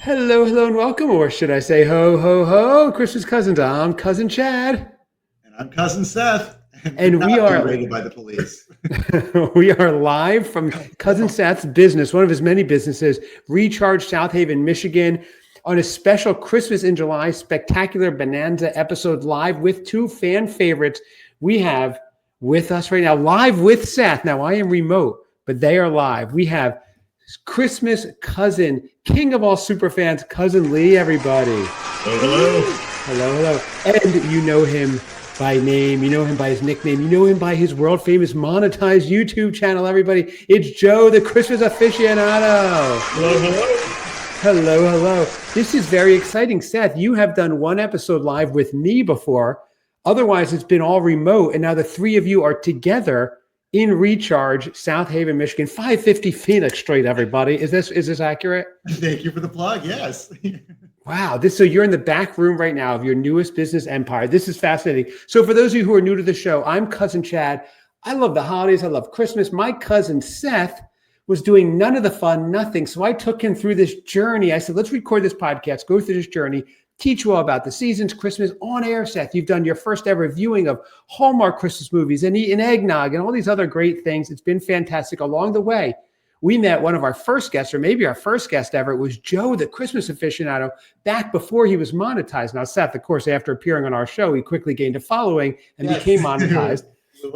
Hello, hello, and welcome, or should I say ho, ho, ho, Christmas cousins. I'm Cousin Chad. And I'm Cousin Seth, and we're And we not being are raided by the police. we are live from Cousin Seth's business, one of his many businesses, Recharge South Haven, Michigan, on a special Christmas in July spectacular bonanza episode live with two fan favorites we have with us right now, live with Seth. Now, I am remote, but they are live. We have Christmas cousin, king of all super fans, Cousin Lee, everybody. Hello. Hello. And you know him by name, you know him by his nickname, you know him by his world famous monetized YouTube channel, everybody. It's Joe, the Christmas Aficionado. Hello. This is very exciting. Seth, you have done one episode live with me before. Otherwise, it's been all remote. And now the three of you are together in Recharge, South Haven, Michigan, 550 Phoenix Street, everybody. Is this accurate? Thank you for the plug. Yes. Wow. So you're in the back room right now of your newest business empire. This is fascinating. So for those of you who are new to the show, I'm Cousin Chad. I love the holidays. I love Christmas. My cousin Seth was doing none of the fun, nothing. So I took him through this journey. I said, let's record this podcast, go through this journey, teach you all about the seasons, Christmas on air, Seth. You've done your first ever viewing of Hallmark Christmas movies and eating eggnog and all these other great things. It's been fantastic. Along the way, we met one of our first guests, or maybe our first guest ever. It was Joe, the Christmas Aficionado, back before he was monetized. Now, Seth, of course, after appearing on our show, he quickly gained a following and became monetized.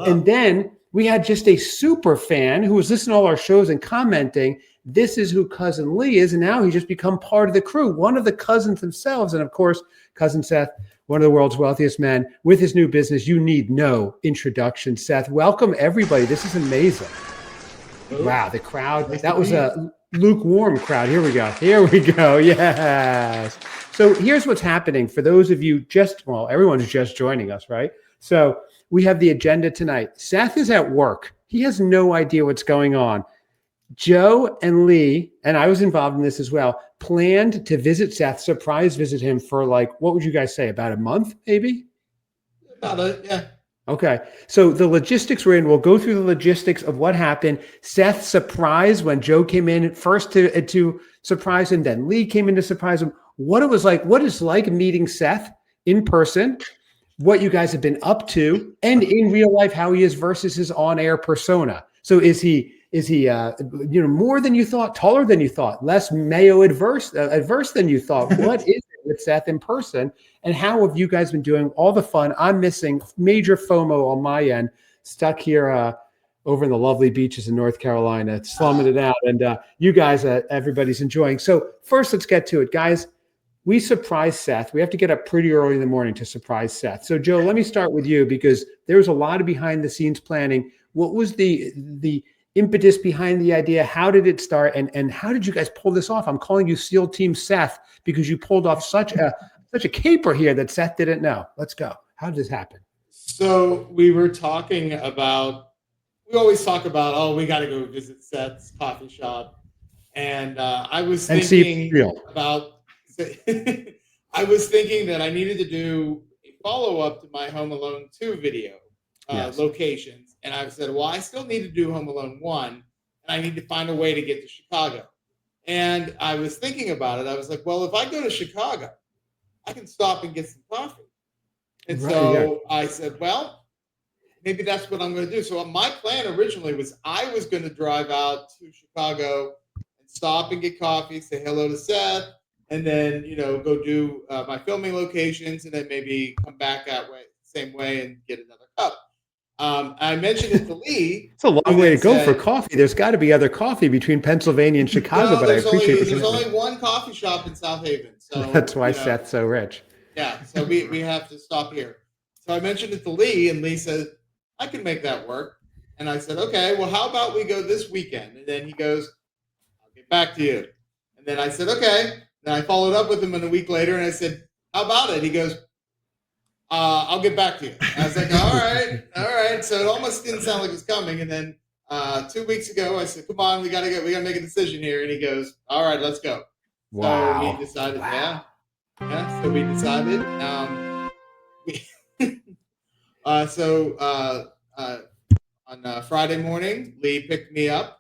And then we had just a super fan who was listening to all our shows and commenting, this is who Cousin Lee is. And now he's just become part of the crew, one of the cousins themselves. And of course, Cousin Seth, one of the world's wealthiest men with his new business. You need no introduction, Seth. Welcome, everybody. This is amazing. Wow, the crowd, that was a lukewarm crowd. Here we go. Yes. So here's what's happening for those of you everyone's just joining us, right? So we have the agenda tonight. Seth is at work. He has no idea what's going on. Joe and Lee, and I was involved in this as well, planned to visit Seth, surprise visit him for what would you guys say, about a month, maybe? Yeah. Okay. So the logistics we're in, we'll go through the logistics of what happened. Seth surprised when Joe came in first to surprise him, then Lee came in to surprise him. What it's like meeting Seth in person, what you guys have been up to, and in real life, how he is versus his on-air persona. So is he more than you thought, taller than you thought, less adverse than you thought? What is it with Seth in person, and how have you guys been doing all the fun? I'm missing major FOMO on my end, stuck here over in the lovely beaches in North Carolina, slumming it out, and you guys, everybody's enjoying. So first, let's get to it, guys. We surprised Seth. We have to get up pretty early in the morning to surprise Seth. So Joe, let me start with you because there was a lot of behind the scenes planning. What was the impetus behind the idea? How did it start? And how did you guys pull this off? I'm calling you SEAL Team Seth because you pulled off such a caper here that Seth didn't know. Let's go. How did this happen? So we were talking about, we always talk about, oh, we got to go visit Seth's coffee shop. And I was thinking about, I was thinking that I needed to do a follow-up to my Home Alone 2 video locations. And I said, well, I still need to do Home Alone 1, and I need to find a way to get to Chicago. And I was thinking about it. I was like, well, if I go to Chicago, I can stop and get some coffee. And I said, well, maybe that's what I'm going to do. So my plan originally was I was going to drive out to Chicago and stop and get coffee, say hello to Seth, and then, go do my filming locations, and then maybe come back same way and get another cup. I mentioned it to Lee. It's a long way to go for coffee. There's got to be other coffee between Pennsylvania and Chicago, but I appreciate it. There's only one coffee shop in South Haven. So that's why Seth's so rich. Yeah, so we have to stop here. So I mentioned it to Lee, and Lee said, I can make that work. And I said, okay, well, how about we go this weekend? And then he goes, I'll get back to you. And then I said, okay. Then I followed up with him a week later, and I said, how about it? He goes, I'll get back to you. And I was like, all right. So it almost didn't sound like it was coming. And then 2 weeks ago, I said, come on, we got to make a decision here. And he goes, all right, let's go. Wow. So he decided, so we decided. On Friday morning, Lee picked me up.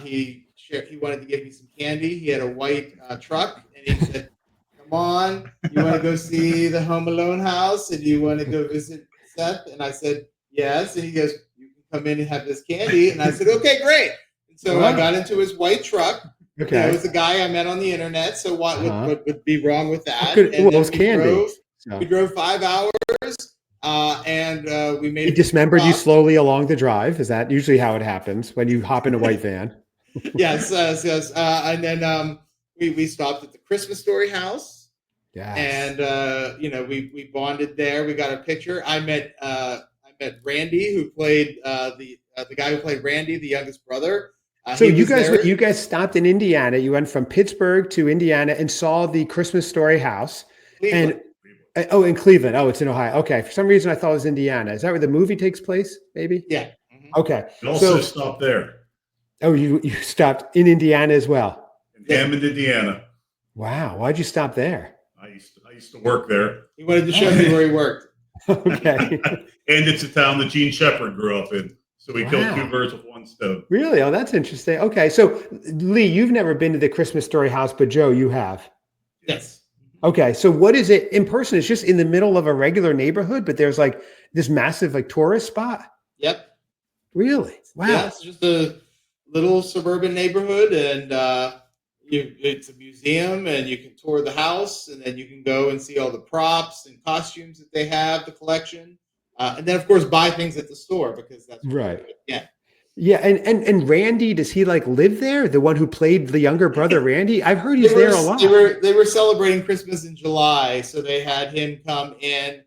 He He wanted to give me some candy. He had a white truck, and he said, "Come on, you want to go see the Home Alone house, and you want to go visit Seth?" And I said, "Yes." And he goes, "You can come in and have this candy." And I said, "Okay, great." And so I got into his white truck. Okay. It was a guy I met on the internet. So what would be wrong with that? Well, it was candy. We drove 5 hours, and we made. He dismembered you slowly along the drive. Is that usually how it happens when you hop in a white van? Yes. And then we stopped at the Christmas Story house. Yeah. And we bonded there. We got a picture. I met Randy, who played the guy who played Randy, the youngest brother. So you guys stopped in Indiana. You went from Pittsburgh to Indiana and saw the Christmas Story house. Cleveland. In Cleveland. Oh, it's in Ohio. Okay. For some reason, I thought it was Indiana. Is that where the movie takes place? Maybe. Yeah. Mm-hmm. Okay. You also stopped there. Oh, you stopped in Indiana as well. In Hammond, Indiana. Wow. Why'd you stop there? I used to work there. He wanted to show me where he worked. Okay. And it's a town that Gene Shepard grew up in. So we killed two birds with one stone. Really? Oh, that's interesting. Okay. So Lee, you've never been to the Christmas Story house, but Joe, you have. Yes. Okay. So what is it in person? It's just in the middle of a regular neighborhood, but there's like this massive like tourist spot. Yep. Really? Wow. Yeah, it's just a little suburban neighborhood, and it's a museum, and you can tour the house, and then you can go and see all the props and costumes that they have, the collection. And then, of course, buy things at the store because that's right. Yeah. Yeah. And Randy, does he like live there? The one who played the younger brother, Randy? I've heard he's there a lot. They were celebrating Christmas in July, so they had him come in.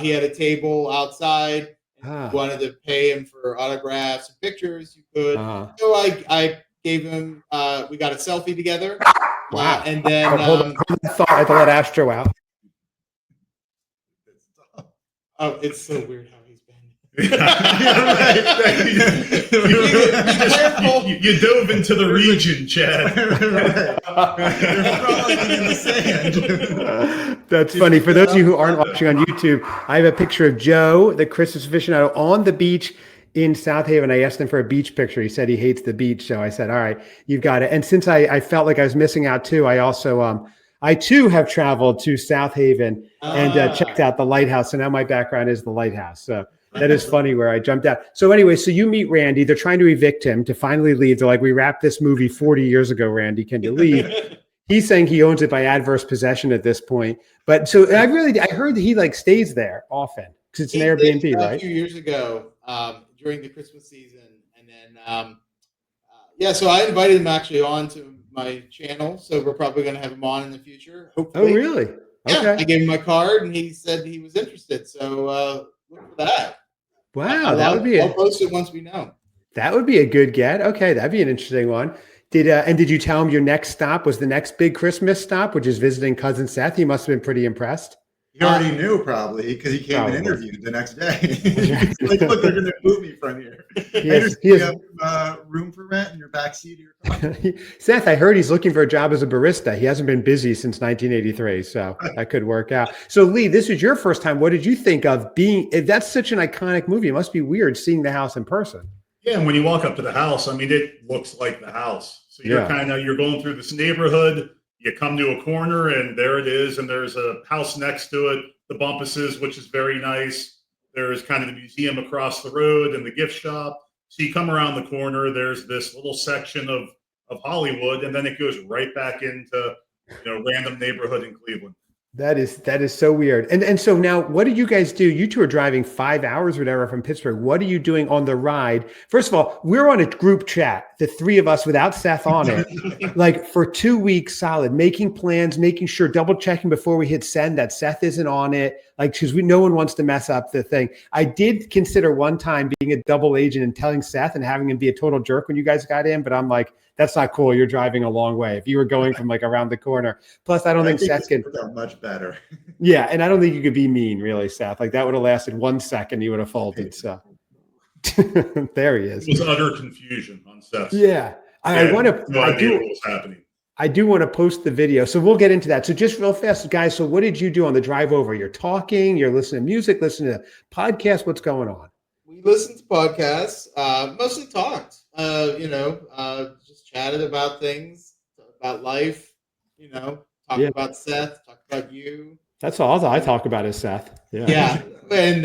He had a table outside. If you wanted to pay him for autographs and pictures, you could. So I gave him. We got a selfie together. Wow. And then hold on. I thought I had to let Astro out. Oh, it's so weird how he's been. You dove into the region, Chad. That's funny. For those of you who aren't watching on YouTube, I have a picture of Joe, the Christmas aficionado, on the beach in South Haven. I asked him for a beach picture. He said he hates the beach. So I said, all right, you've got it. And since I felt like I was missing out too, I also I too have traveled to South Haven and checked out the lighthouse. So now my background is the lighthouse. So that is funny where I jumped out. So anyway, so you meet Randy. They're trying to evict him to finally leave. They're like, we wrapped this movie 40 years ago, Randy. Can you leave? He's saying he owns it by adverse possession at this point. But so I heard that he like stays there often because it's an Airbnb, right? A few years ago during the Christmas season. And then, so I invited him actually on to my channel, so we're probably going to have him on in the future. Hopefully. Oh, really? Yeah, okay. I gave him my card, and he said he was interested. So look for that. Wow, I'll post it once we know. That would be a good get. Okay, that'd be an interesting one. Did you tell him your next stop was the next big Christmas stop, which is visiting Cousin Seth? He must have been pretty impressed. He already knew probably because he came and interviewed the next day. Like, look, they're going to move me from here. You have room for rent in your backseat of your car. Seth, I heard he's looking for a job as a barista. He hasn't been busy since 1983, so that could work out. So Lee, this was your first time. What did you think of if that's such an iconic movie? It must be weird seeing the house in person. Yeah, and when you walk up to the house, I mean, it looks like the house. So you're you're going through this neighborhood. You come to a corner and there it is. And there's a house next to it, the Bumpuses, which is very nice. There's kind of the museum across the road and the gift shop. So you come around the corner, there's this little section of Hollywood, and then it goes right back into, random neighborhood in Cleveland. That is so weird. And so now what did you guys do? You two are driving 5 hours or whatever from Pittsburgh. What are you doing on the ride? First of all, we're on a group chat, the three of us without Seth on it, like for 2 weeks solid, making plans, making sure, double checking before we hit send that Seth isn't on it. Like, because no one wants to mess up the thing. I did consider one time being a double agent and telling Seth and having him be a total jerk when you guys got in, but I'm like, that's not cool. You're driving a long way. If you were going from like around the corner. Plus, I don't think Seth can. Much better. Yeah, and I don't think you could be mean, really, Seth. Like that would have lasted 1 second. You would have folded. So there he is. It was utter confusion on Seth. Yeah, I want to. No idea what was happening. I do want to post the video, so we'll get into that. So just real fast, guys. So what did you do on the drive over? You're talking. You're listening to music. Listening to podcasts. What's going on? We listened to podcasts. Mostly talked. just chatted about things, about life, talked Yeah. about Seth, talked about you. That's all I talk about is Seth. Yeah. Yeah. And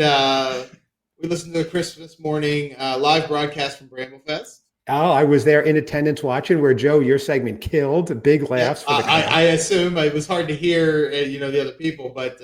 we listened to the Christmas morning live broadcast from Bramblefest. Oh, I was there in attendance watching where Joe, your segment killed. Big laughs for the crowd. I assume it was hard to hear, the other people, but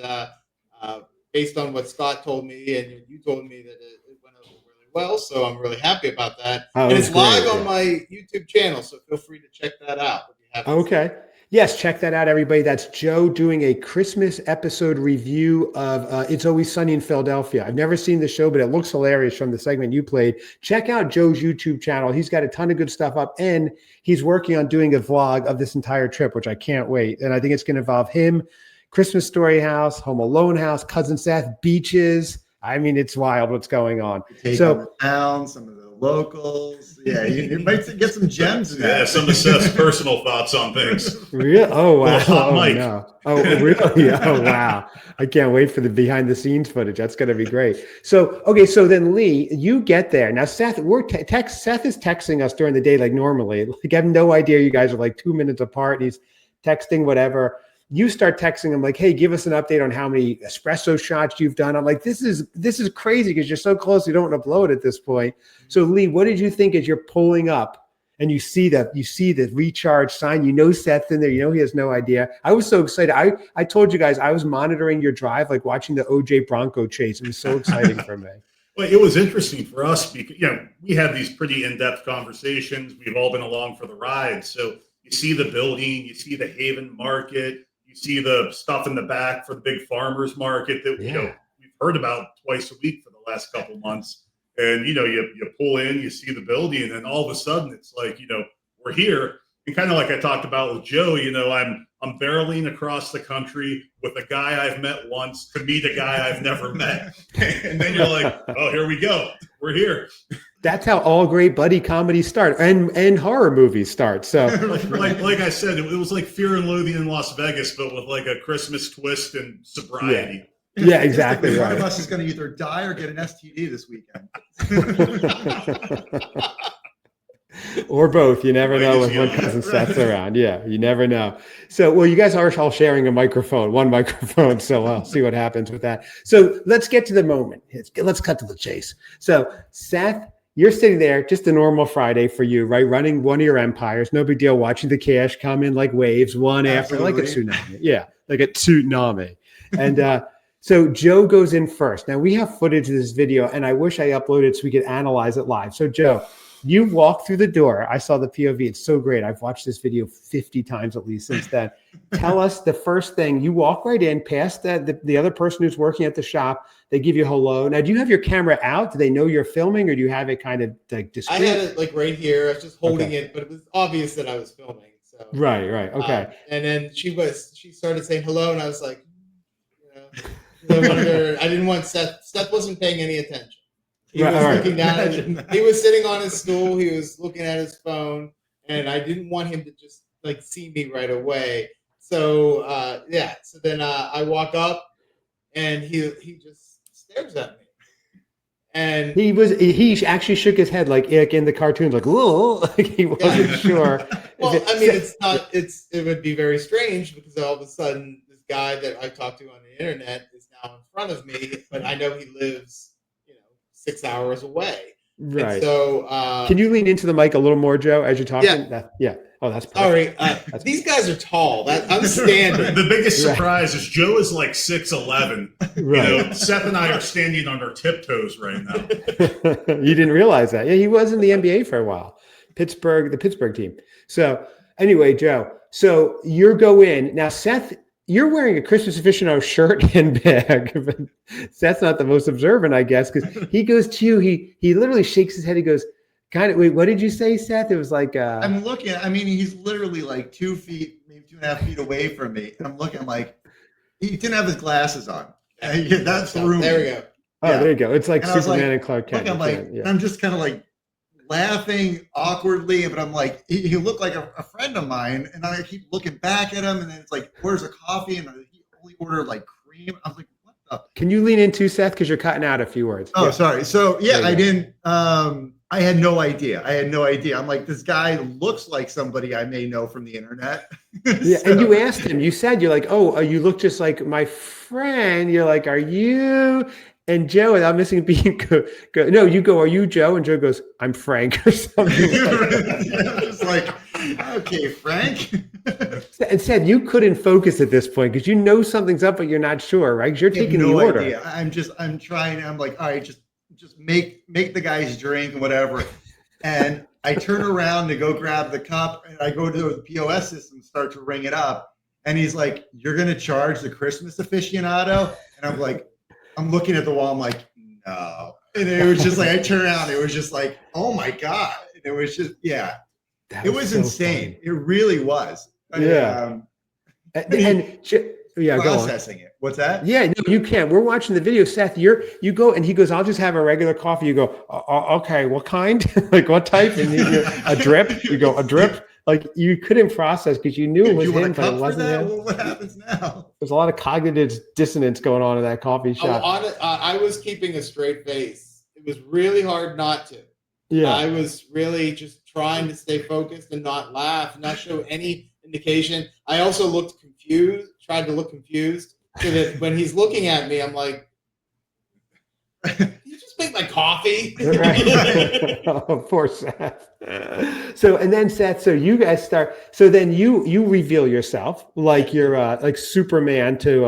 based on what Scott told me and you told me that it went over really well, so I'm really happy about that. And it's live on my YouTube channel, so feel free to check that out if you haven't. Okay. Yes, check that out, everybody. That's Joe doing a Christmas episode review of It's Always Sunny in Philadelphia. I've never seen the show, but it looks hilarious from the segment you played. Check out Joe's YouTube channel. He's got a ton of good stuff up, and he's working on doing a vlog of this entire trip, which I can't wait. And I think it's going to involve him, Christmas Story House, Home Alone House, Cousin Seth, beaches. I mean, it's wild what's going on. So the town, some of the locals. Yeah, you might get some gems in Yeah, some of Seth's personal thoughts on things. Really? Oh, wow. Hot mic. No. Oh, really? Oh, wow. I can't wait for the behind the scenes footage. That's going to be great. So, okay. So then Lee, you get there. Now, Seth, Seth is texting us during the day like normally. Like, I have no idea you guys are like 2 minutes apart. And he's texting whatever. You start texting him like, hey, give us an update on how many espresso shots you've done. I'm like, this is crazy because you're so close. You don't want to blow it at this point. So Lee, what did you think as you're pulling up and you see the recharge sign? You know Seth's in there. You know he has no idea. I was so excited. I told you guys I was monitoring your drive, like watching the OJ Bronco chase. It was so exciting for me. Well, it was interesting for us because we had these pretty in-depth conversations. We've all been along for the ride. So you see the building, you see the Haven Market. You see the stuff in the back for the big farmers market that we've heard about twice a week for the last couple of months. And you pull in, you see the building, and then all of a sudden it's like we're here. And kind of like I talked about with Joe, I'm barreling across the country with a guy I've met once to meet a guy I've never met, and then you're like, oh, here we go, we're here. That's how all great buddy comedies start and horror movies start. So like I said, it was like Fear and Loathing in Las Vegas, but with like a Christmas twist and sobriety. Yeah, exactly right. One of us is going to either die or get an STD this weekend. Or both. You never know when Cousin Seth's around. Yeah, you never know. So, well, you guys are all sharing one microphone. So I'll see what happens with that. So let's get to the moment. Let's cut to the chase. So Seth, you're sitting there, just a normal Friday for you, right? Running one of your empires. No big deal. Watching the cash come in like waves, one after, like a tsunami. Yeah, like a tsunami. And so Joe goes in first. Now we have footage of this video, and I wish I uploaded so we could analyze it live. So Joe, you walk through the door. I saw the POV. It's so great. I've watched this video 50 times at least since then. Tell us the first thing. You walk right in, past the other person who's working at the shop. They give you hello. Now, do you have your camera out? Do they know you're filming, or do you have it kind of like discreet? I had it like right here. I was just holding it, but it was obvious that I was filming. So Right. Okay. And then she started saying hello, and I was like, I didn't want Seth. Seth wasn't paying any attention. He was looking down. He was sitting on his stool. He was looking at his phone, and I didn't want him to just like see me right away. So So then I walk up, and he just stares at me. And he actually shook his head like in the cartoons, like whoa, like he wasn't sure. Well, I mean, it would be very strange because all of a sudden this guy that I talked to on the internet is now in front of me, but I know he lives 6 hours away. Right. And so can you lean into the mic a little more, Joe, as you're talking? Yeah. Oh, that's perfect. Sorry. These guys are tall. I'm standing. The biggest surprise is Joe is like 6'11". Right. Seth and I are standing on our tiptoes right now. You didn't realize that. Yeah, he was in the NBA for a while. The Pittsburgh team. So anyway, Joe, so you go in. Now, Seth, you're wearing a Christmas Aficionado shirt and bag. But Seth's not the most observant, I guess, because he goes to you. He literally shakes his head. He goes, wait, what did you say, Seth? It was like I'm looking. I mean, he's literally like 2 feet, maybe 2.5 feet away from me, and I'm looking like he didn't have his glasses on. That's the room. There we go. Oh, there you go. It's like Superman and Clark Kent. I'm just kind of like laughing awkwardly, but I'm like, he looked like a friend of mine, and I keep looking back at him, and then it's like, where's a coffee? And he only ordered like cream. I was like, what the? Can you lean in too, Seth? Because you're cutting out a few words. Oh, sorry. So I didn't. I had no idea. I'm like, this guy looks like somebody I may know from the internet. Yeah, and you asked him, you said, you're like, oh, you look just like my friend. You're like, are you? And Joe, and I'm missing a beat, no, you go, are you Joe? And Joe goes, I'm Frank or something. It's like, okay, Frank. And said you couldn't focus at this point because you know something's up, but you're not sure, right? Because you're taking the order. Idea. I'm trying. I'm like, all right, just make the guys drink and whatever. And I turn around to go grab the cup, and I go to the POS system, start to ring it up, and he's like, "You're gonna charge the Christmas Aficionado?" And I'm like, I'm looking at the wall, I'm like, no. And it was just like, I turned around, it was just like, oh my God. And it was just, yeah, it was so insane. Funny. It really was. Yeah. Yeah, processing it. What's that? Yeah, no, you can't. We're watching the video, Seth. You go, and he goes, "I'll just have a regular coffee." You go, "Okay, what kind? Like what type?" And a drip. You go, "A drip." Like you couldn't process because you knew it was him, but it wasn't him. Well, what happens now? There's a lot of cognitive dissonance going on in that coffee shop. I was keeping a straight face. It was really hard not to. Yeah, I was really just trying to stay focused and not laugh, not show any indication. I also looked confused. Tried to look confused so that when he's looking at me, I'm like, "Can you just make my coffee?" Oh, poor Seth. So and then Seth, so you guys start. So then you reveal yourself like you're like Superman to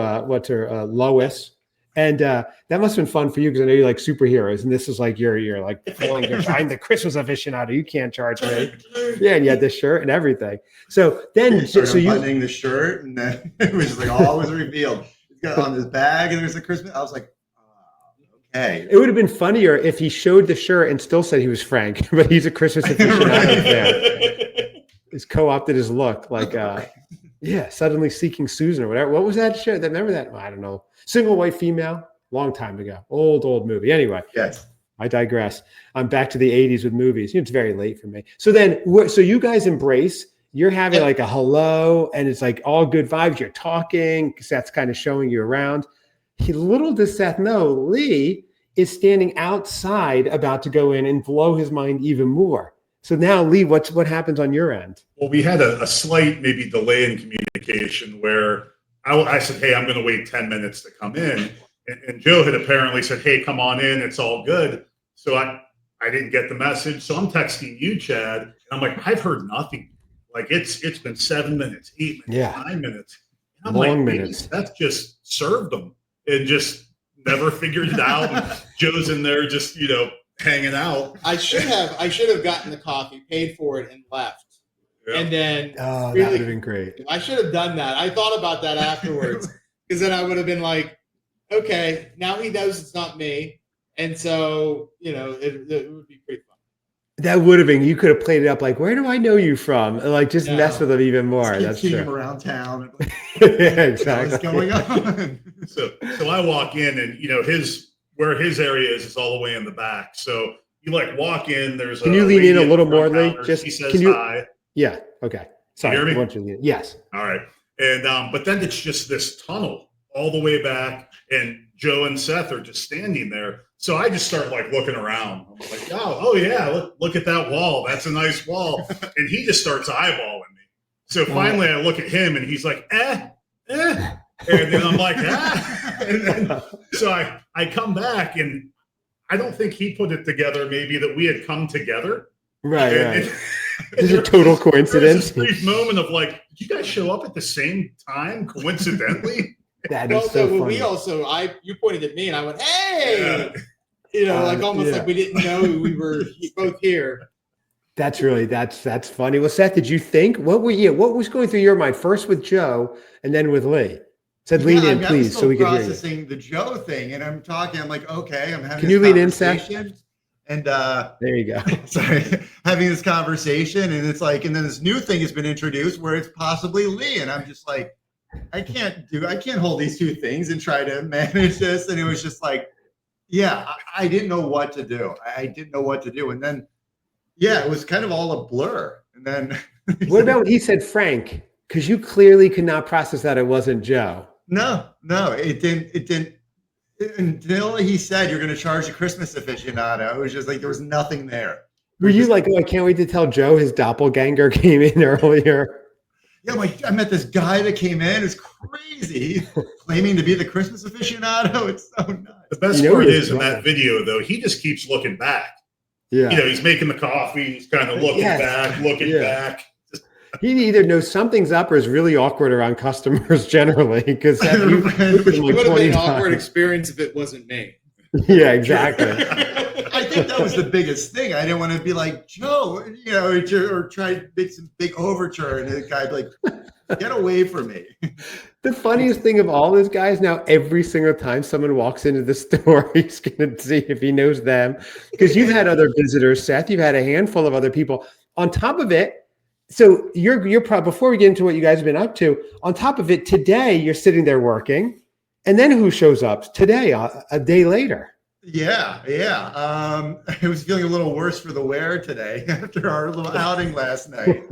Lois, and that must have been fun for you because I know you like superheroes, and this is like you're like I'm the Christmas aficionado. You can't charge me. Yeah, and you had this shirt and everything. So then, so you buttoning the shirt, and then it was just like all was revealed. He's got on his bag, and there's a Christmas. I was like, okay. It would have been funnier if he showed the shirt and still said he was Frank, but he's a Christmas aficionado fan. He's co-opted his look, like yeah, Suddenly Seeking Susan or whatever. What was that show? Remember that? I don't know. Single White Female, long time ago. Old movie. Anyway. Yes. I digress. I'm back to the 80s with movies. It's very late for me. So then, so you guys embrace. You're having like a hello, and it's like all good vibes. You're talking because that's kind of showing you around. Little does Seth know, Lee is standing outside about to go in and blow his mind even more. So now, Lee, what happens on your end? Well, we had a slight maybe delay in communication where I said, hey, I'm going to wait 10 minutes to come in. And Joe had apparently said, hey, come on in. It's all good. So I didn't get the message. So I'm texting you, Chad. And I'm like, I've heard nothing. Like it's been 7 minutes, 8 minutes, 9 minutes. And I'm long like, minutes. Seth just served them and just never figured it out. And Joe's in there just, hanging out. I should have gotten the coffee, paid for it, and left. Yep. And then that would have been great. I should have done that. I thought about that afterwards because then I would have been like, okay, now he knows it's not me. And so, it would be pretty fun. That would have been, you could have played it up like, where do I know you from? Like, just mess with him even more. That's true. Him around town. Yeah, exactly. What's going on? So I walk in and, where his area is all the way in the back. So you like walk in, there's Can you lean in a little more, Lee? Just he says hi. Yeah. Okay. Sorry. You hear me? I want you to lean. Yes. All right. And, but then it's just this tunnel all the way back, and Joe and Seth are just standing there. So I just start like looking around. I'm like, oh yeah, look at that wall. That's a nice wall. And he just starts eyeballing me. So finally I look at him and he's like, And then I'm like, And then, so I come back, and I don't think he put it together maybe that we had come together. Right. This is a total coincidence. There was this brief moment of like, did you guys show up at the same time coincidentally? That is so funny. We also, you pointed at me and I went, hey, like almost like we didn't know we were both here. That's funny. Well, Seth, did you think, what was going through your mind first with Joe and then with Lee? Said lean in, please, so we can hear you. Processing the Joe thing, and I'm talking. I'm like, okay, I'm having. Can you lean in, Seth? And there you go. Sorry, having this conversation, and it's like, and then this new thing has been introduced where it's possibly Lee, and I'm just like, I can't hold these two things and try to manage this. And it was just like, I didn't know what to do. And then, it was kind of all a blur. And then what about when he said Frank? Because you clearly could not process that it wasn't Joe. No, it didn't until he said you're going to charge a Christmas aficionado. It was just like, there was nothing there. Were you like, oh, I can't wait to tell Joe his doppelganger came in earlier? Yeah, like I met this guy that came in. It's crazy, claiming to be the Christmas aficionado. It's so nuts. The best part is in that video, though, he just keeps looking back. Yeah, he's making the coffee. He's kind of looking back. He either knows something's up or is really awkward around customers generally. Because it would have been an awkward experience if it wasn't me. Yeah, exactly. I think that was the biggest thing. I didn't want to be like, Joe, or try to make some big overture, and the guy'd be like, get away from me. The funniest thing of all is, guys, now every single time someone walks into the store, he's going to see if he knows them. Because you've had other visitors, Seth. You've had a handful of other people. On top of it, so you're probably, before we get into what you guys have been up to, on top of it, today you're sitting there working. And then who shows up today, a day later? Yeah. I was feeling a little worse for the wear today after our little outing last night.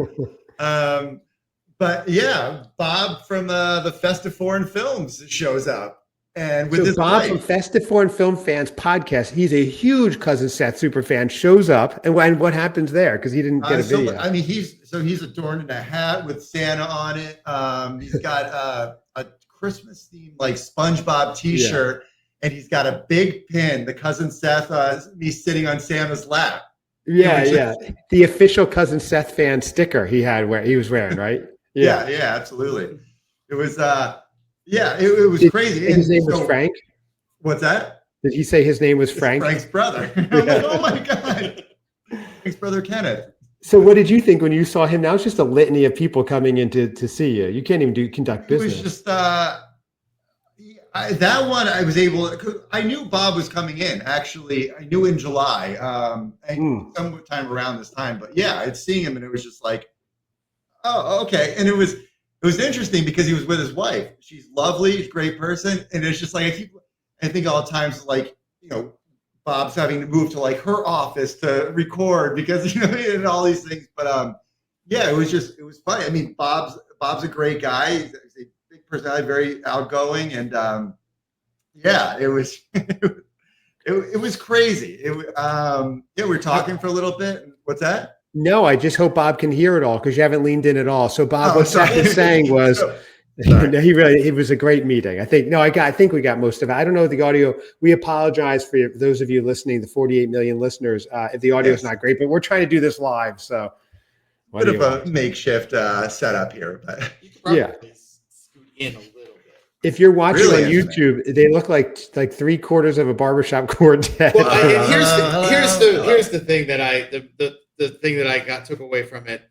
But yeah, Bob from the Festive Foreign Films shows up. And with Bob from Festive Foreign Film Fans podcast, he's a huge Cousin Seth super fan, shows up. And what happens there? Because he didn't get a video. I mean, he's adorned in a hat with Santa on it. He's got a Christmas themed like SpongeBob t-shirt, and he's got a big pin, the Cousin Seth, me sitting on Santa's lap. Yeah. The official Cousin Seth fan sticker he was wearing, right? Yeah, absolutely. It was it was crazy. And his name was Frank? What's that? Did he say his name was Frank? Frank's brother. I'm like, oh my God. Frank's brother Kenneth. So what did you think when you saw him? Now it's just a litany of people coming in to see you. You can't even conduct business. It was just that one I was able. I knew Bob was coming in. Actually, I knew in July, sometime around this time. But yeah, I'd seen him, and it was just like, oh, okay. And it was interesting because he was with his wife. She's lovely, she's a great person, and it's just like I think all the times like Bob's having to move to like her office to record because and all these things. But it was funny. I mean, Bob's a great guy. He's a big personality, very outgoing, and it was it was crazy. We're talking for a little bit. What's that? No, I just hope Bob can hear it all because you haven't leaned in at all. So Bob, what Seth was saying was. It was a great meeting. I think we got most of it. I don't know the audio. We apologize for those of you listening, the 48 million listeners, if the audio is not great, but we're trying to do this live. So bit of a makeshift setup here, but scoot in a little bit. If you're watching on YouTube, they look like 3/4 of a barbershop quartet. Well, here's the thing that the thing that I took away from it.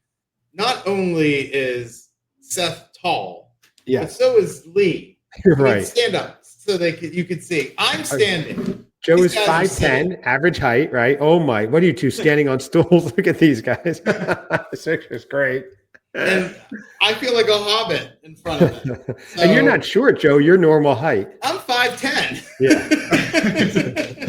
Not only is Seth tall, but so is Lee. Right. Stand up so you can see. I'm standing. Joe is 5'10", average height, right? Oh my! What are you two standing on stools? Look at these guys. This picture's great. And I feel like a hobbit in front of them. So, and you're not short, Joe. You're normal height. I'm 5'10". Yeah.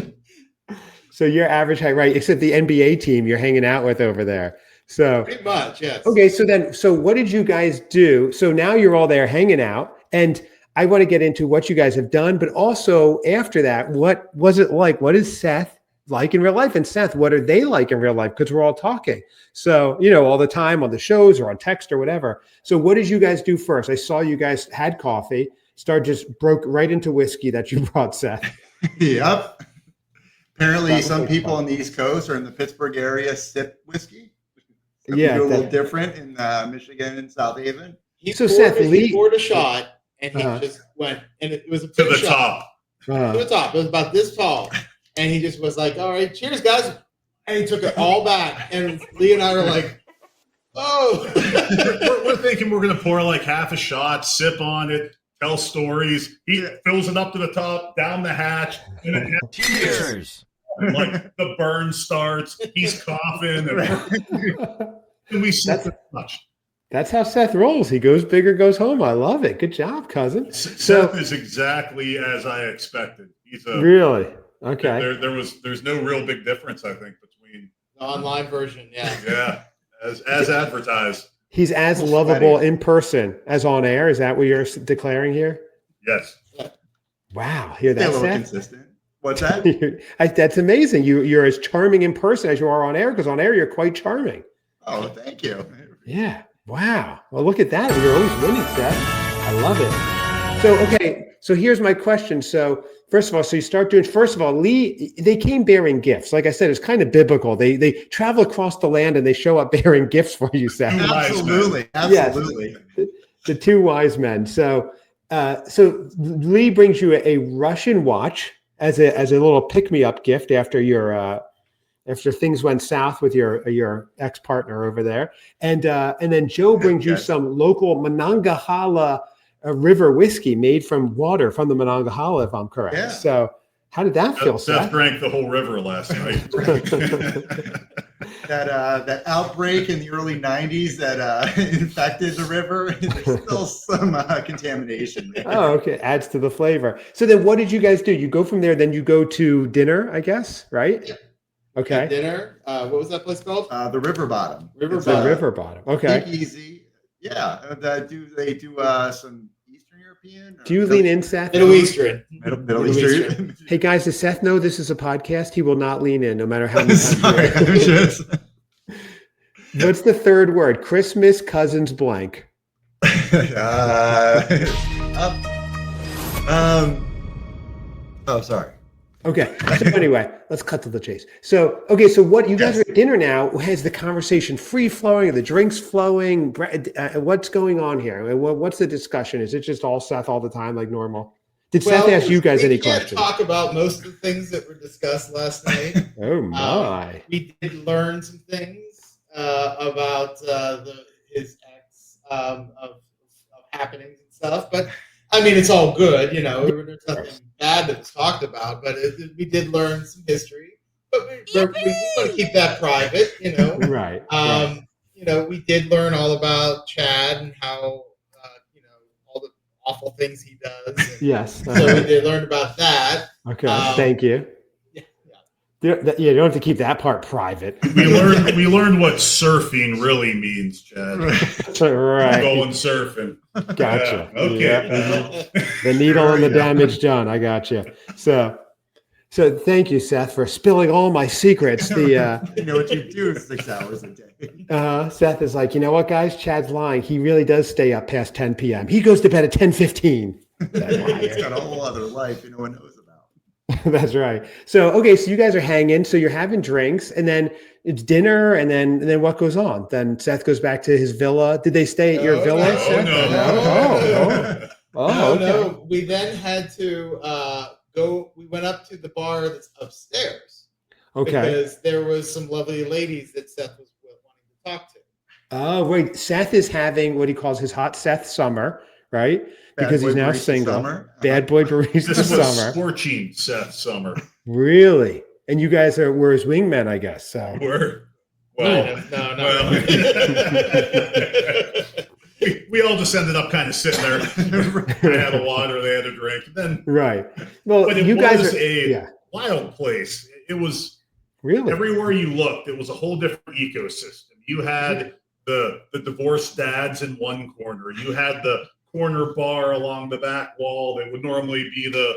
So you're average height, right? Except the NBA team you're hanging out with over there. So pretty much, yes. Okay, so what did you guys do? So now you're all there hanging out, and I want to get into what you guys have done, but also after that, what was it like? What is Seth like in real life? And Seth, what are they like in real life? Because we're all talking. So, all the time on the shows or on text or whatever. So what did you guys do first? I saw you guys had coffee, just broke right into whiskey that you brought, Seth. Yep. Apparently some people on the East Coast or in the Pittsburgh area sip whiskey. A little different in Michigan and South Haven. He poured a shot and he just went, and it was to the top. To the top. It was about this tall, and he just was like, "All right, cheers, guys," and he took it all back. And Lee and I were like, "Oh." we're thinking we're gonna pour like half a shot, sip on it, tell stories. He fills it up to the top, down the hatch, and then cheers. Like the burn starts, he's coughing, and we sit there much. That's how Seth rolls. He goes big or goes home. I love it. Good job, cousin. Seth is exactly as I expected. He's really okay. There's no real big difference, I think, between the online version. Yeah, as advertised. He's as lovable in person as on air. Is that what you're declaring here? Yes. Wow. Hear that, a little Seth? consistent. What's that? That's amazing. You're as charming in person as you are on air, because on air you're quite charming. Oh, thank you. Yeah. Wow. Well, look at that. You're always winning, Seth. I love it. So, okay. So here's my question. So first of all, so you start doing, first of all, Lee, they came bearing gifts. Like I said, it's kind of biblical. They travel across the land and they show up bearing gifts for you, Seth. Absolutely. Absolutely. Yes, the two wise men. So, so Lee brings you a Russian watch as a little pick-me-up gift after things went south with your ex-partner over there, and then Joe brings you some local Monongahela river whiskey made from water from the Monongahela, if I'm correct. Yeah. So how did that feel, Seth? Seth drank the whole river last night. That outbreak in the early 90s that infected the river, there's still some contamination there. Oh, okay. Adds to the flavor. So then what did you guys do? You go from there, then you go to dinner, I guess, right? Yeah. Okay. At dinner. What was that place called? The River Bottom. River The River Bottom. Okay. Big Easy. Yeah. Do they do some Eastern European? Do you lean in, Seth? Middle Eastern. Middle Eastern. Hey guys, does Seth know this is a podcast? He will not lean in, no matter how many times. Sorry, I'm just... What's the third word? Christmas cousins blank. Oh, sorry. Okay. So anyway, let's cut to the chase. So, okay. So what you guys are at dinner now? Has the conversation free flowing? Are the drinks flowing? What's going on here? What's the discussion? Is it just all Seth all the time like normal? Did Seth ask you guys any questions? We can't talk about most of the things that were discussed last night. Oh my! We did learn some things about his ex of happenings and stuff, but I mean, it's all good, you know. There's nothing bad that was talked about, but we did learn some history. But we want to keep that private, you know. Right. You know, we did learn all about Chad and how, you know, all the awful things he does. And yes. So we did learn about that. Okay. Thank you. Yeah, you don't have to keep that part private. We learned what surfing really means, Chad. Right. Going surfing. Gotcha. Yeah. Okay. Yeah. The needle and the damage done. I got you. So thank you, Seth, for spilling all my secrets. You know what you do 6 hours a day. Seth is like, you know what, guys? Chad's lying. He really does stay up past 10 p.m. He goes to bed at 10:15. He's got a whole other life no one knows about. That's right. So, okay, so you guys are hanging. So you're having drinks, and then it's dinner, and then what goes on? Then Seth goes back to his villa. Did they stay at your villa, Seth? No. Okay. No. We then had to go. We went up to the bar that's upstairs. Okay. Because there was some lovely ladies that Seth was wanting to talk to. Oh, wait. Seth is having what he calls his hot Seth summer, right? Because he's now single. Summer. Bad boy barista this summer. Was scorching Seth summer. Really? And you guys were his wingmen, I guess. So we're well. No. We all just ended up kind of sitting there. I had a water, they had a drink. Then right. Well, but you guys was are a wild place. It was really everywhere you looked. It was a whole different ecosystem. You had the divorced dads in one corner. You had the corner bar along the back wall that would normally be the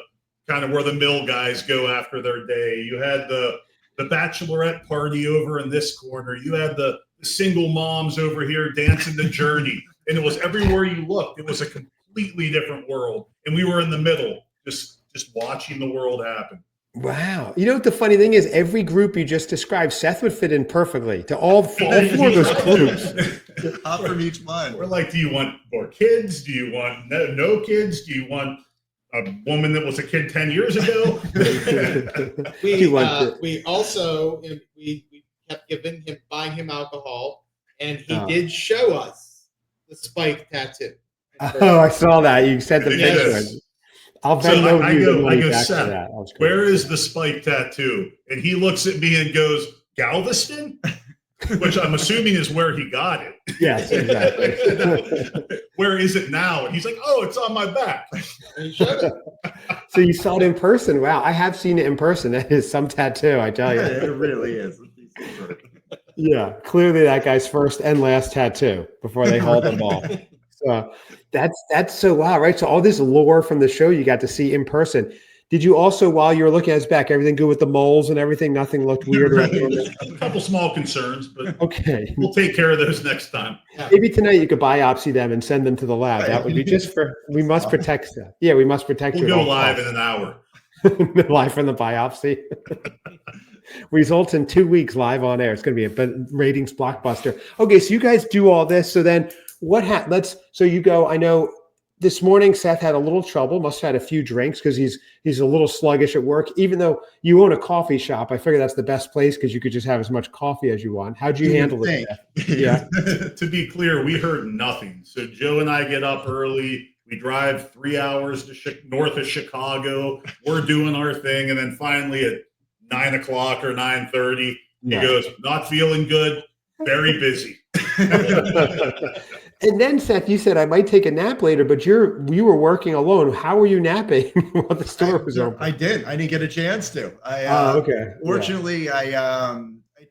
kind of where the mill guys go after their day. You had the bachelorette party over in this corner. You had the single moms over here dancing the journey. And it was everywhere you looked. It was a completely different world. And we were in the middle, just watching the world happen. Wow. You know what the funny thing is? Every group you just described, Seth would fit in perfectly to all four of those groups. Up from each one. We're like, do you want more kids? Do you want no kids? Do you want a woman that was a kid 10 years ago? We also kept buying him alcohol, and he did show us the spike tattoo. Oh, I saw that. You sent the picture. I'll Venmo you. I go, Seth, where is the spike tattoo? And he looks at me and goes, Galveston? Which I'm assuming is where he got it. Yes, exactly. Where is it now? And he's like, oh, it's on my back. So you saw it in person. Wow, I have seen it in person. That is some tattoo, I tell you. It really is. Yeah, clearly that guy's first and last tattoo before they hauled the ball. So that's so wow, right? So all this lore from the show you got to see in person. Did you also, while you were looking at his back, everything good with the moles and everything? Nothing looked weird? Right. A couple small concerns, but okay. We'll take care of those next time. Maybe tonight you could biopsy them and send them to the lab. Right. That would be just for, we must protect them. Yeah, we must protect you. We'll go live in an hour. Live from the biopsy. Results in 2 weeks live on air. It's going to be a ratings blockbuster. Okay, so you guys do all this. So then what happens? So you go, I know this morning Seth had a little trouble, must have had a few drinks because he's a little sluggish at work. Even though you own a coffee shop, I figure that's the best place because you could just have as much coffee as you want. How'd you handle it, Seth? Yeah. To be clear, we heard nothing. So Joe and I get up early. We drive 3 hours to north of Chicago. We're doing our thing. And then finally at 9 o'clock or 9:30, he goes, not feeling good, very busy. And then Seth, you said I might take a nap later, but you were working alone. How were you napping while the store was open? I didn't get a chance to. Okay. Fortunately, I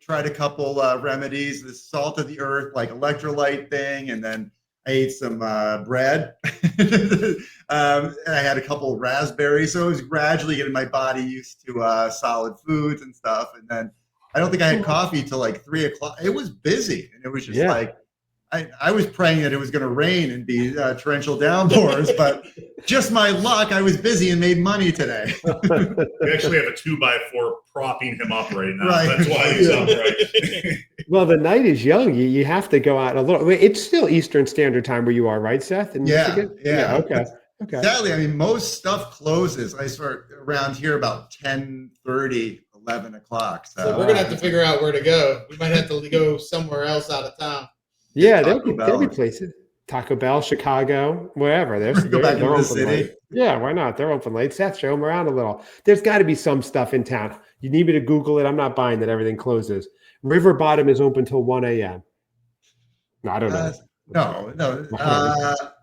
tried a couple remedies, the salt of the earth, like electrolyte thing, and then I ate some bread. And I had a couple of raspberries, so I was gradually getting my body used to solid foods and stuff. And then I don't think I had coffee till like 3 o'clock. It was busy, and it was just like I was praying that it was going to rain and be torrential downpours, but just my luck, I was busy and made money today. We actually have a 2x4 propping him up right now. Right. That's why he's upright. Well, the night is young. You have to go out a little. It's still Eastern Standard Time where you are, right, Seth? In Michigan? Yeah. Okay. Sadly, I mean, most stuff closes. I start around here about 10:30, 11 o'clock. So we're going to have to figure out where to go. We might have to go somewhere else out of town. Yeah, there'll be places. Taco Bell, Chicago, wherever. They're open late. Yeah, why not? They're open late. Seth, show them around a little. There's got to be some stuff in town. You need me to Google it. I'm not buying that everything closes. River Bottom is open till 1 a.m. No, I don't know.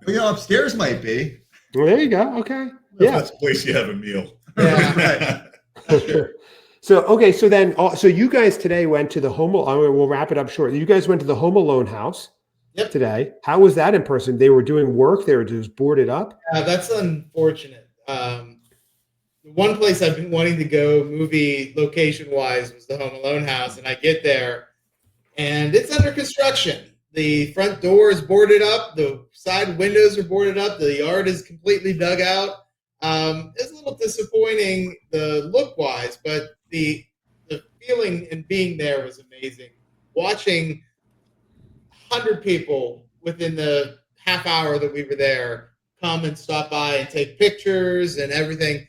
No. Upstairs might be. Well, there you go. Okay. That's the place you have a meal. Yeah. Right. So then you guys today went to the we'll wrap it up short. You guys went to the Home Alone house today. How was that in person? They were doing work. They were just boarded up. That's unfortunate. The one place I've been wanting to go movie location wise was the Home Alone house. And I get there and it's under construction. The front door is boarded up. The side windows are boarded up. The yard is completely dug out. It's a little disappointing the look wise, but the feeling and being there was amazing. Watching 100 people within the half hour that we were there come and stop by and take pictures and everything.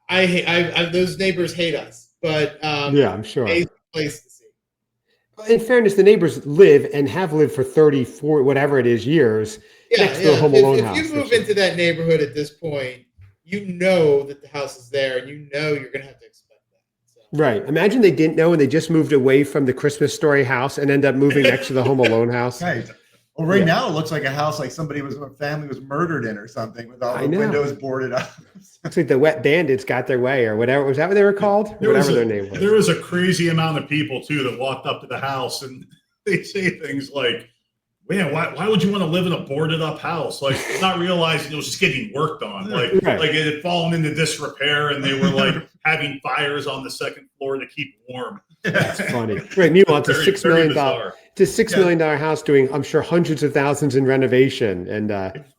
I those neighbors hate us, but I'm sure. Amazing place to see. In fairness, the neighbors live and have lived for 34, whatever it is, years next to the Home Alone house. If you move into that neighborhood at this point, you know that the house is there, and you know you're going to have to expect that. So. Right. Imagine they didn't know and they just moved away from the Christmas Story house and end up moving next to the Home Alone house. Right. Well, now it looks like a house like a family was murdered in or something with all the windows boarded up. Looks like the Wet Bandits got their way or whatever. Was that what they were called? Whatever their name was. There was a crazy amount of people, too, that walked up to the house and they say things like, man, why would you want to live in a boarded up house? Like, not realizing it was just getting worked on. Like it had fallen into disrepair and they were like having fires on the second floor to keep warm. That's funny. Right. Meanwhile, it's a $6 million house doing, I'm sure, hundreds of thousands in renovation. And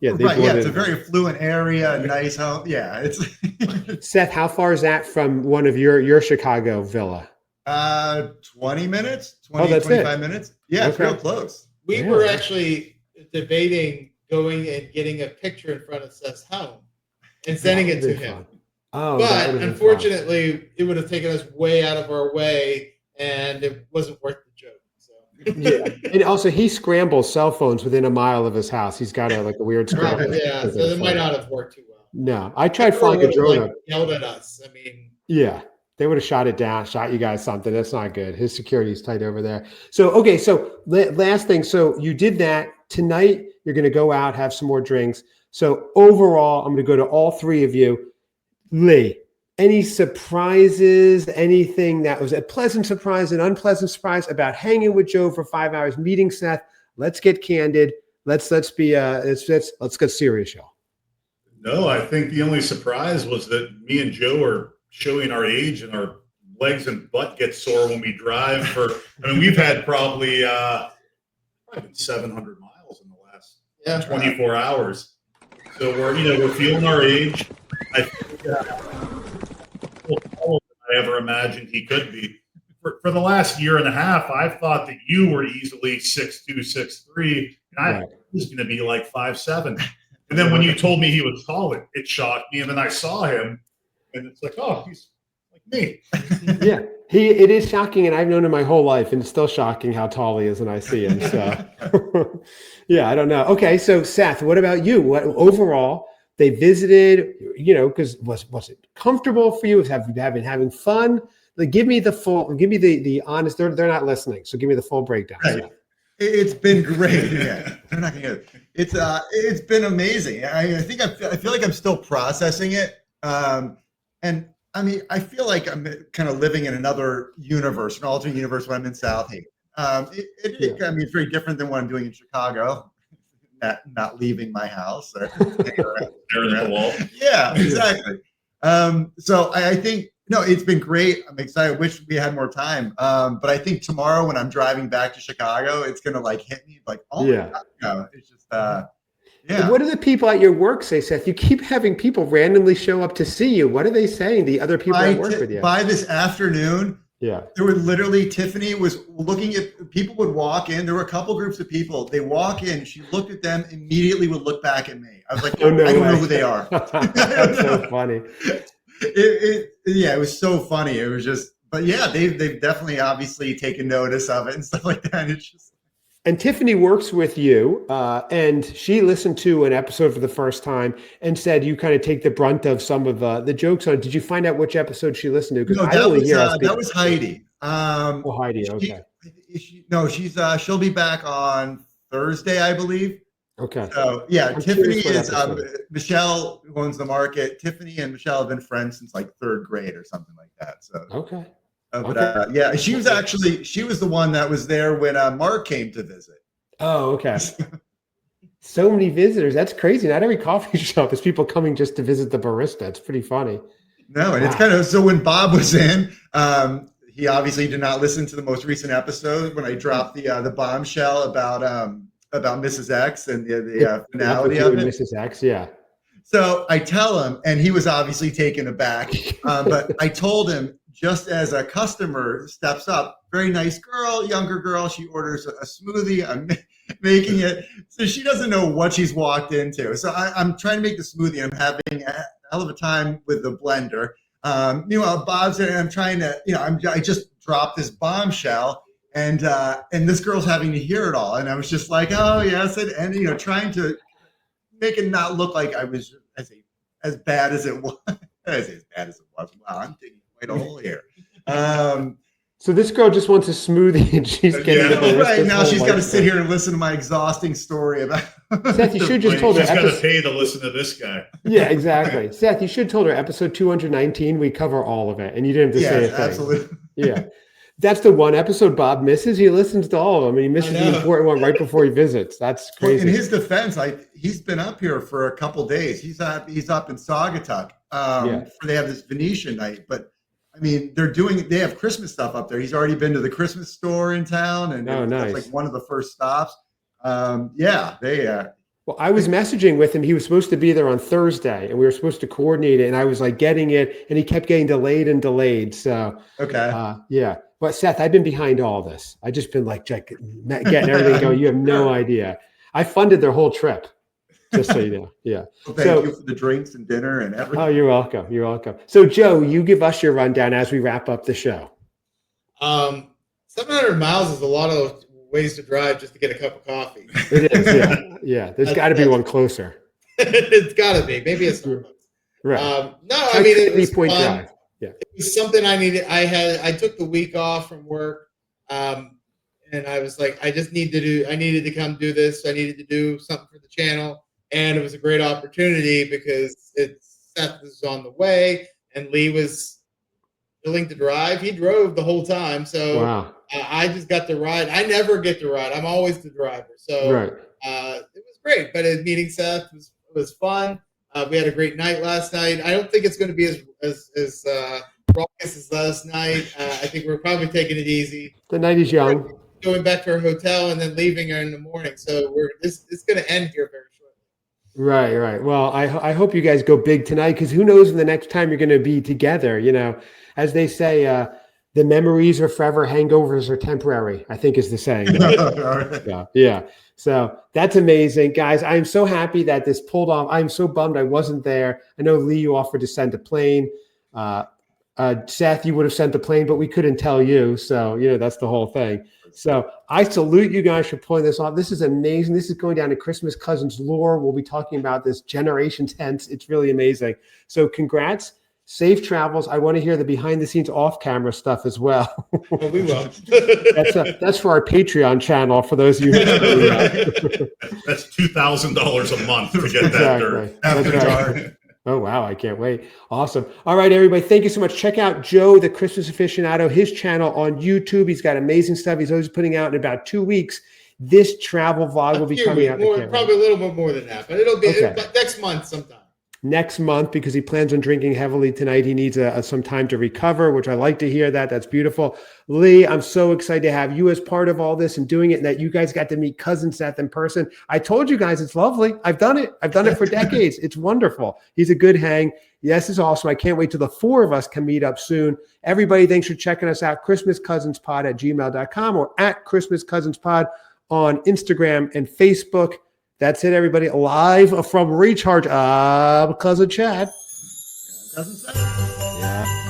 it's a very affluent area, a nice home. Yeah. It's Seth, how far is that from one of your Chicago villa? 20 minutes, 25 minutes. Yeah, it's real close. We were actually debating going and getting a picture in front of Seth's home and sending it to him. But unfortunately, it would have taken us way out of our way, and it wasn't worth the joke. So. And also he scrambles cell phones within a mile of his house. He's got a weird scramble. So it might not have worked too well. No, I tried flying a drone. Yelled at us. I mean, they would have shot it down, shot you guys something. That's not good. His security is tight over there. So last thing. So you did that tonight. You're going to go out, have some more drinks. So overall, I'm going to go to all three of you. Lee, any surprises, anything that was a pleasant surprise, an unpleasant surprise about hanging with Joe for 5 hours, meeting Seth? Let's get candid. Let's get serious, y'all. No, I think the only surprise was that me and Joe are showing our age, and our legs and butt get sore when we drive. We've had probably 700 miles in the last 24 hours. So we're feeling our age. I think I ever imagined he could be. For the last year and a half, I've thought that you were easily 6'2", 6'3", and I was going to be like 5'7". And then when you told me he was tall, it shocked me. And then I saw him, and it's like, oh, he's like me. Yeah, it is shocking, and I've known him my whole life, and it's still shocking how tall he is when I see him. So, yeah, I don't know. Okay, so Seth, what about you? What overall? They visited, because was it comfortable for you? Have you been having fun? Like, give me the honest. They're not listening, so give me the full breakdown. Right. It's been great. Yeah, they're not gonna. It's been amazing. I think I feel like I'm still processing it. And I mean, I feel like I'm kind of living in another universe, an alternate universe when I'm in South Haven. I mean, it's very different than what I'm doing in Chicago. Not leaving my house or staring at the wall. Yeah, exactly. So I think it's been great. I'm excited. Wish we had more time. But I think tomorrow when I'm driving back to Chicago, it's gonna like hit me like, oh my God, it's just yeah. What do the people at your work say, Seth? You keep having people randomly show up to see you. What are they saying? The other people that work with you. By this afternoon, there were literally, Tiffany was looking at, people would walk in. There were a couple groups of people. They walk in, she looked at them, immediately would look back at me. I was like, I don't know who they are. That's so funny. It was so funny. It was just, but yeah, they've definitely obviously taken notice of it and stuff like that. And it's just. And Tiffany works with you, and she listened to an episode for the first time and said you kind of take the brunt of some of the jokes on it. Did you find out which episode she listened to? No, that was Heidi. Heidi, okay. She'll be back on Thursday, I believe. Okay. So yeah, Tiffany is Michelle, who owns the market. Tiffany and Michelle have been friends since like third grade or something like that. So okay. Yeah, she was the one that was there when Mark came to visit. Oh, okay. So many visitors. That's crazy. Not every coffee shop is people coming just to visit the barista. It's pretty funny. No, and it's kind of, so when Bob was in, he obviously did not listen to the most recent episode when I dropped the bombshell about Mrs. X and the finality of it. Mrs. X, yeah. So I tell him, and he was obviously taken aback, but I told him, just as a customer steps up, very nice girl, younger girl, she orders a smoothie. I'm making it. So she doesn't know what she's walked into. So I'm trying to make the smoothie. I'm having a hell of a time with the blender. Bob's there, and I'm trying to, I just dropped this bombshell, and this girl's having to hear it all. And I was just like, oh, yes. And trying to make it not look like I was as bad as it was. As bad as it was. Wow, I'm digging quite a hole here. So this girl just wants a smoothie, and she's getting right now. She's got to sit here and listen to my exhausting story about. Seth, you should just told her. She's got to pay to listen to this guy. Yeah, exactly. Seth, you should told her episode 219. We cover all of it, and you didn't have to say a thing. Absolutely. Yeah, that's the one episode Bob misses. He listens to all of them, and he misses the important one right before he visits. That's crazy. Well, in his defense, he's been up here for a couple days. He's up in Saugatuck. They have this Venetian night, but. I mean, they have Christmas stuff up there. He's already been to the Christmas store in town, and nice. That's like one of the first stops. Well, I was messaging with him. He was supposed to be there on Thursday, and we were supposed to coordinate it, and I was like getting it, and he kept getting delayed. So, okay. Yeah. But Seth, I've been behind all this. I just been like getting everything going. You have no idea. I funded their whole trip. Just so you know, yeah. Well, thank you for the drinks and dinner and everything. Oh, you're welcome. You're welcome. So, Joe, you give us your rundown as we wrap up the show. 700 miles is a lot of ways to drive just to get a cup of coffee. It is, yeah. Yeah, there's got to be one closer. It's got to be. Maybe a Starbucks. Right. It was point fun. drive. Yeah. It was something I needed. I took the week off from work. And I was like, I needed to come do this. I needed to do something for the channel. And it was a great opportunity because Seth was on the way and Lee was willing to drive. He drove the whole time. So I just got to ride. I never get to ride. I'm always the driver. So it was great. But meeting Seth was fun. We had a great night last night. I don't think it's going to be as raucous as last night. I think we're probably taking it easy. The night is young. Going back to our hotel and then leaving her in the morning. So it's going to end here very shortly. Right. Well, I hope you guys go big tonight, because who knows when the next time you're going to be together. As they say, the memories are forever, hangovers are temporary, I think is the saying. Yeah. So that's amazing, guys. I'm so happy that this pulled off. I'm so bummed I wasn't there. I know, Lee, you offered to send a plane. Seth, you would have sent the plane, but we couldn't tell you. So, that's the whole thing. So I salute you guys for pulling this off. This is amazing. This is going down to Christmas Cousins lore. We'll be talking about this generations hence. It's really amazing. So congrats. Safe travels. I want to hear the behind the scenes off camera stuff as well. Well, we will. That's for our Patreon channel, for those of you. That's $2,000 a month to get that dirt. That's right. Oh, wow. I can't wait. Awesome. All right, everybody. Thank you so much. Check out Joe, the Christmas Aficionado, his channel on YouTube. He's got amazing stuff. He's always putting out in about 2 weeks. This travel vlog will be coming out. Probably a little bit more than that, but it'll be next month sometime. Next month, because he plans on drinking heavily tonight. He needs some time to recover, which I like to hear that. That's beautiful. Lee, I'm so excited to have you as part of all this and doing it, and that you guys got to meet Cousin Seth in person. I told you guys it's lovely. I've done it. I've done it for decades. It's wonderful. He's a good hang. Yes, it's awesome. I can't wait till the 4 of us can meet up soon. Everybody, thanks for checking us out. ChristmasCousinsPod@gmail.com or at ChristmasCousinsPod on Instagram and Facebook. That's it, everybody. Live from Recharge of Cousin Chad. Cousin Seth. Yeah.